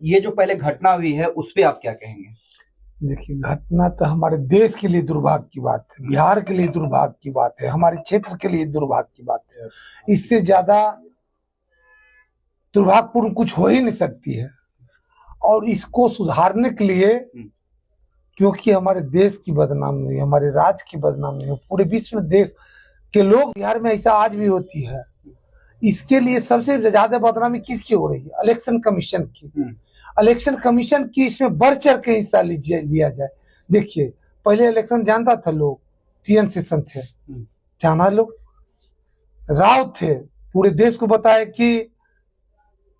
ये जो पहले घटना हुई है उस पे आप क्या कहेंगे? देखिए, घटना तो हमारे देश के लिए दुर्भाग्य की बात है, बिहार के लिए दुर्भाग्य की बात है, हमारे क्षेत्र के लिए दुर्भाग्य की बात है। इससे ज्यादा दुर्भाग्यपूर्ण कुछ हो ही नहीं सकती है। और इसको सुधारने के लिए, क्योंकि हमारे देश की बदनामी हुई, हमारे राज्य की बदनामी हुई, पूरे विश्व में देश के लोग, बिहार में ऐसा आज भी होती है। इसके लिए सबसे ज्यादा बदनामी किसकी हो रही है? इलेक्शन कमीशन की। इलेक्शन कमीशन की इसमें बढ़ चढ़ के हिस्सा लिया जाए। देखिए, पहले इलेक्शन जानता था लोग, टीएन सेशन थे, जाना लोग, राव थे, पूरे देश को बताया कि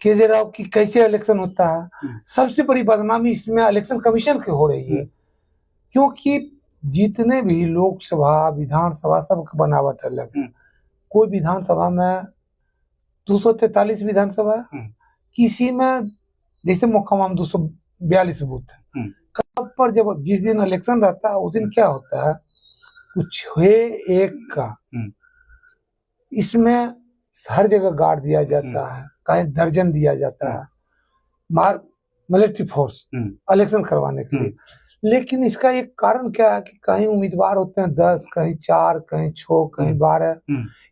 केजरीवाल की कैसे इलेक्शन होता है। सबसे बड़ी बदनामी इसमें इलेक्शन कमीशन की हो रही है, क्योंकि जितने भी लोकसभा विधानसभा सबका बनावट अलग है। कोई विधानसभा में 243 विधानसभा है, किसी में जैसे मोकामा में 242 बूथ है। कब पर जब जिस दिन इलेक्शन रहता है उस दिन क्या होता है, कुछ 6-1 का इसमें हर जगह गार्ड दिया जाता है, कहीं दर्जन दिया जाता है मिलिट्री फोर्स इलेक्शन करवाने के लिए। लेकिन इसका एक कारण क्या है कि कहीं उम्मीदवार होते हैं 10, कहीं 4, कहीं 6, कहीं 12।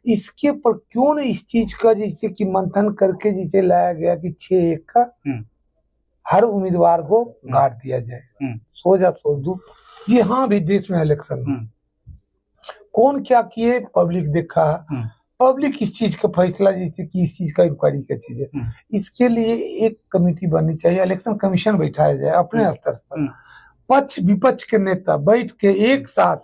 इसके पर क्यों नहीं इस चीज का जैसे कि मंथन करके जिसे लाया गया कि 6-1 का हर उम्मीदवार को गार्ड दिया जाए, सो जा सो दू। जी हाँ, भी देश में इलेक्शन कौन क्या किए पब्लिक देखा, पब्लिक इस चीज का फैसला जैसे कि इस चीज का इंक्वायरी का चीज है। इसके लिए एक कमेटी बननी चाहिए, इलेक्शन कमीशन बैठाया जाए अपने स्तर पर, पक्ष विपक्ष के नेता बैठ के एक साथ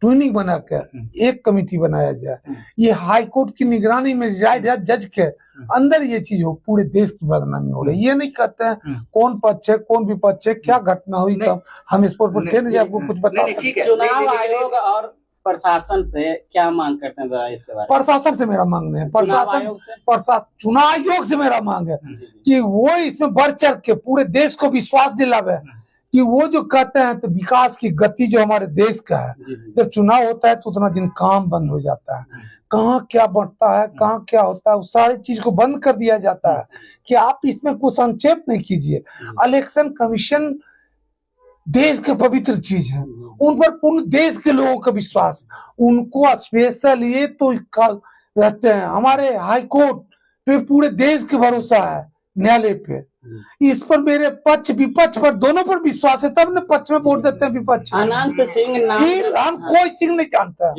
ट्यूनिंग बनाकर एक कमेटी बनाया जाए। ये हाई कोर्ट की निगरानी में जज के अंदर ये चीज हो, पूरे देश की बदनामी हो रही है। ये नहीं कहते हैं कौन पक्ष है कौन विपक्ष है, क्या घटना हुई तब हम इस पर आपको कुछ बता। चुनाव आयोग और प्रशासन से क्या मांग करते हैं इसके बारे में? प्रशासन से मेरा मांग है, चुनाव आयोग से मेरा मांग है कि वो इसमें बढ़ चढ़ के पूरे देश को विश्वास दिलावे कि वो जो कहते हैं तो विकास की गति जो हमारे देश का है, जब चुनाव होता है तो उतना दिन काम बंद हो जाता है। कहाँ क्या बढ़ता है, कहाँ क्या होता है, उस सारी चीज को बंद कर दिया जाता है कि आप इसमें कुछ संक्षेप नहीं कीजिए। इलेक्शन कमीशन देश के पवित्र चीज है, उन पर पूर्ण देश के लोगों का विश्वास, उनको स्पेशल ये तो रहते हैं। हमारे हाई कोर्ट पे पूरे देश के भरोसा है, न्यायालय पे, इस पर मेरे पक्ष विपक्ष पर दोनों पर विश्वास है, तब न पक्ष में वोट देते हैं विपक्ष। अनंत सिंह नाम हम कोई सिंह नहीं जानता।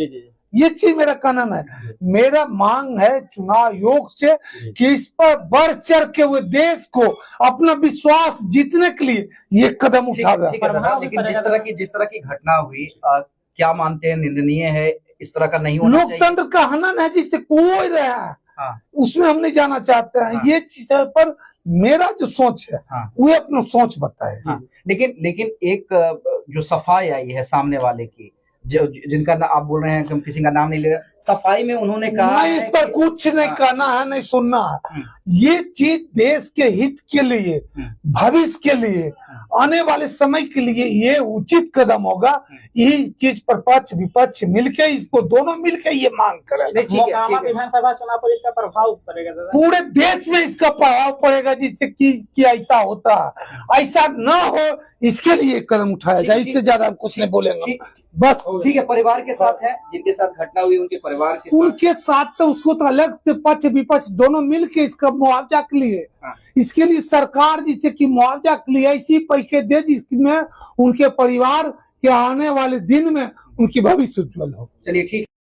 ये चीज मेरा कानून है। मेरा मांग है चुनाव आयोग से कि इस पर बढ़ चढ़ के वो देश को अपना विश्वास जीतने के लिए ये कदम उठावे। लेकिन जिस तरह की घटना हुई, क्या मानते हैं निंदनीय है? इस तरह का नहीं होना चाहिए। लोकतंत्र का हनन है जिससे कोई रहा, उसमें हम नहीं जाना चाहते हैं। ये चीज पर मेरा जो सोच है वो अपना सोच बताए। लेकिन एक जो सफाई आई है सामने वाले की, जिनका आप बोल रहे हैं कि हम किसी का नाम नहीं ले रहे, सफाई में उन्होंने कहा नहीं, इस पर कुछ नहीं कहना है, नहीं सुनना है। ये चीज देश के हित के लिए, भविष्य के लिए, आने वाले समय के लिए ये उचित कदम होगा। यही चीज पर पक्ष विपक्ष मिलके, इसको दोनों मिलके ये मांग करें। मोकामा विधानसभा चुनाव पर इसका प्रभाव पड़ेगा, पूरे देश में इसका प्रभाव पड़ेगा, जिससे कि ऐसा होता, ऐसा न हो इसके लिए कदम उठाया जाए। इससे ज्यादा हम कुछ नहीं बोलेंगे बस। ठीक है, परिवार के साथ है, जिनके साथ घटना हुई उनके परिवार के उनके साथ तो उसको तो अलग से पक्ष विपक्ष दोनों मिलके इसका मुआवजा के लिए, इसके लिए सरकार जिससे कि मुआवजा के लिए ऐसी पैसे दे जिसमें उनके परिवार के आने वाले दिन में उनकी भविष्य उज्जवल हो। चलिए ठीक।